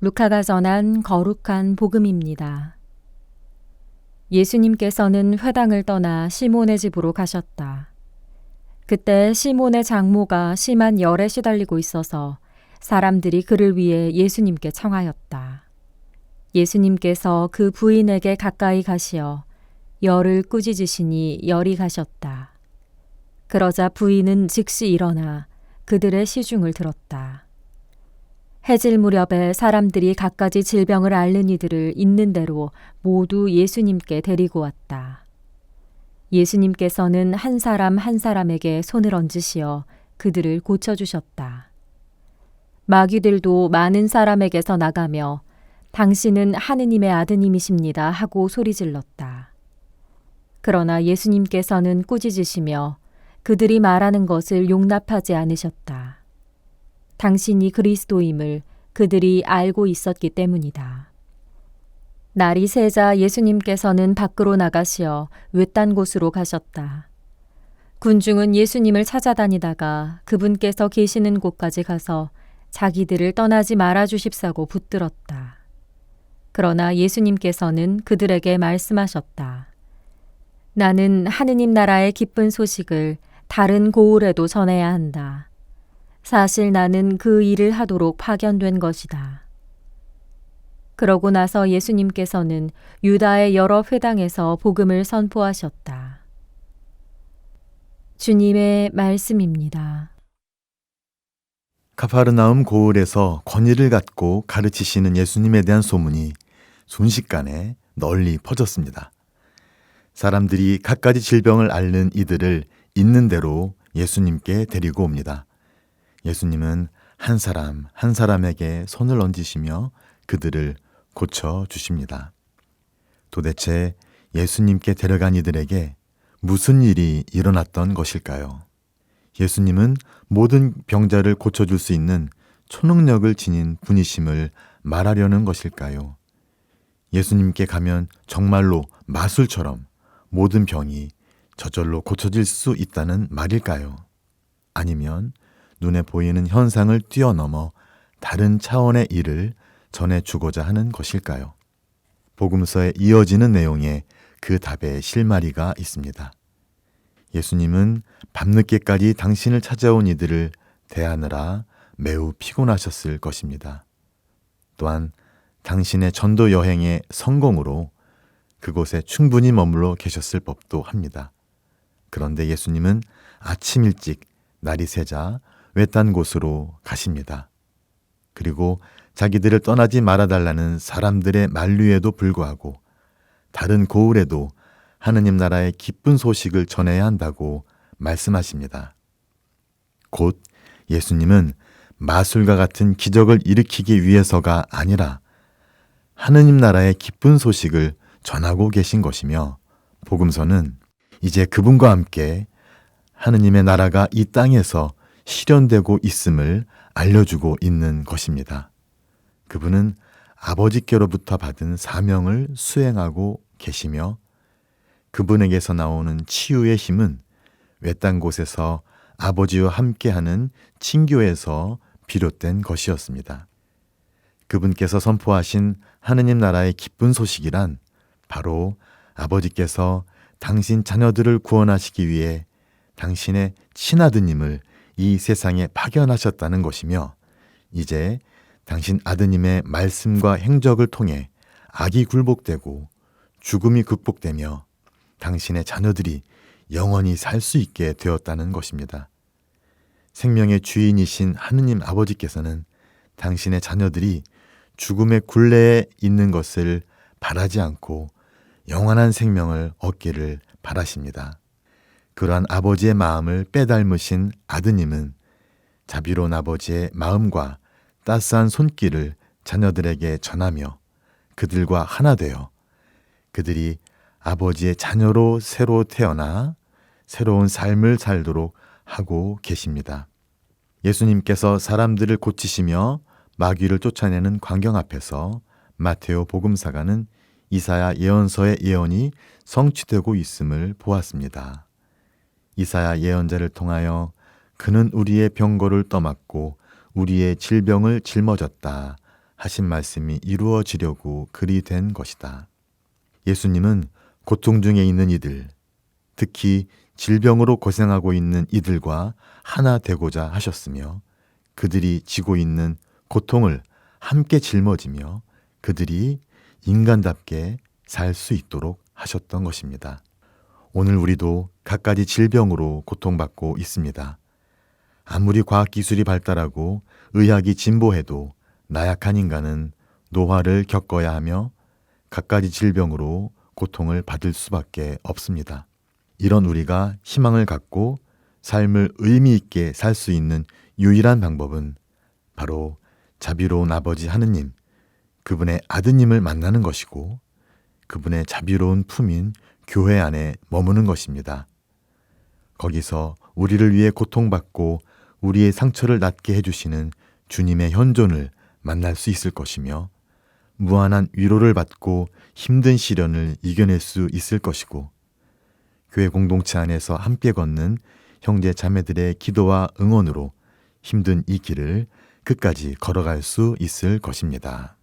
루카가 전한 거룩한 복음입니다. 예수님께서는 회당을 떠나 시몬의 집으로 가셨다. 그때 시몬의 장모가 심한 열에 시달리고 있어서 사람들이 그를 위해 예수님께 청하였다. 예수님께서 그 부인에게 가까이 가시어 열을 꾸짖으시니 열이 가셨다. 그러자 부인은 즉시 일어나 그들의 시중을 들었다. 해질 무렵에 사람들이 갖가지 질병을 앓는 이들을 있는 대로 모두 예수님께 데리고 왔다. 예수님께서는 한 사람 한 사람에게 손을 얹으시어 그들을 고쳐주셨다. 마귀들도 많은 사람에게서 나가며 당신은 하느님의 아드님이십니다 하고 소리질렀다. 그러나 예수님께서는 꾸짖으시며 그들이 말하는 것을 용납하지 않으셨다. 당신이 그리스도임을 그들이 알고 있었기 때문이다. 날이 새자 예수님께서는 밖으로 나가시어 외딴 곳으로 가셨다. 군중은 예수님을 찾아다니다가 그분께서 계시는 곳까지 가서 자기들을 떠나지 말아 주십사고 붙들었다. 그러나 예수님께서는 그들에게 말씀하셨다. 나는 하느님 나라의 기쁜 소식을 다른 고을에도 전해야 한다. 사실 나는 그 일을 하도록 파견된 것이다. 그러고 나서 예수님께서는 유다의 여러 회당에서 복음을 선포하셨다. 주님의 말씀입니다. 가파르나움 고을에서 권위를 갖고 가르치시는 예수님에 대한 소문이 순식간에 널리 퍼졌습니다. 사람들이 갖가지 질병을 앓는 이들을 있는 대로 예수님께 데리고 옵니다. 예수님은 한 사람 한 사람에게 손을 얹으시며 그들을 고쳐주십니다. 도대체 예수님께 데려간 이들에게 무슨 일이 일어났던 것일까요? 예수님은 모든 병자를 고쳐줄 수 있는 초능력을 지닌 분이심을 말하려는 것일까요? 예수님께 가면 정말로 마술처럼 모든 병이 저절로 고쳐질 수 있다는 말일까요? 아니면 눈에 보이는 현상을 뛰어넘어 다른 차원의 일을 전해주고자 하는 것일까요? 복음서에 이어지는 내용에 그 답의 실마리가 있습니다. 예수님은 밤늦게까지 당신을 찾아온 이들을 대하느라 매우 피곤하셨을 것입니다. 또한 당신의 전도 여행의 성공으로 그곳에 충분히 머물러 계셨을 법도 합니다. 그런데 예수님은 아침 일찍 날이 새자 외딴 곳으로 가십니다. 그리고 자기들을 떠나지 말아달라는 사람들의 만류에도 불구하고 다른 고을에도 하느님 나라의 기쁜 소식을 전해야 한다고 말씀하십니다. 곧 예수님은 마술과 같은 기적을 일으키기 위해서가 아니라 하느님 나라의 기쁜 소식을 전하고 계신 것이며 복음서는 이제 그분과 함께 하느님의 나라가 이 땅에서 실현되고 있음을 알려주고 있는 것입니다. 그분은 아버지께로부터 받은 사명을 수행하고 계시며 그분에게서 나오는 치유의 힘은 외딴 곳에서 아버지와 함께하는 친교에서 비롯된 것이었습니다. 그분께서 선포하신 하느님 나라의 기쁜 소식이란 바로 아버지께서 당신 자녀들을 구원하시기 위해 당신의 친아드님을 이 세상에 파견하셨다는 것이며 이제 당신 아드님의 말씀과 행적을 통해 악이 굴복되고 죽음이 극복되며 당신의 자녀들이 영원히 살 수 있게 되었다는 것입니다. 생명의 주인이신 하느님 아버지께서는 당신의 자녀들이 죽음의 굴레에 있는 것을 바라지 않고 영원한 생명을 얻기를 바라십니다. 그러한 아버지의 마음을 빼닮으신 아드님은 자비로운 아버지의 마음과 따스한 손길을 자녀들에게 전하며 그들과 하나 되어 그들이 아버지의 자녀로 새로 태어나 새로운 삶을 살도록 하고 계십니다. 예수님께서 사람들을 고치시며 마귀를 쫓아내는 광경 앞에서 마테오 복음사가는 이사야 예언서의 예언이 성취되고 있음을 보았습니다. 이사야 예언자를 통하여 그는 우리의 병거를 떠맡고 우리의 질병을 짊어졌다 하신 말씀이 이루어지려고 그리 된 것이다. 예수님은 고통 중에 있는 이들, 특히 질병으로 고생하고 있는 이들과 하나 되고자 하셨으며 그들이 지고 있는 고통을 함께 짊어지며 그들이 인간답게 살 수 있도록 하셨던 것입니다. 오늘 우리도 갖가지 질병으로 고통받고 있습니다. 아무리 과학기술이 발달하고 의학이 진보해도 나약한 인간은 노화를 겪어야 하며 갖가지 질병으로 고통을 받을 수밖에 없습니다. 이런 우리가 희망을 갖고 삶을 의미 있게 살 수 있는 유일한 방법은 바로 자비로운 아버지 하느님, 그분의 아드님을 만나는 것이고 그분의 자비로운 품인 교회 안에 머무는 것입니다. 거기서 우리를 위해 고통받고 우리의 상처를 낫게 해주시는 주님의 현존을 만날 수 있을 것이며 무한한 위로를 받고 힘든 시련을 이겨낼 수 있을 것이고 교회 공동체 안에서 함께 걷는 형제 자매들의 기도와 응원으로 힘든 이 길을 끝까지 걸어갈 수 있을 것입니다.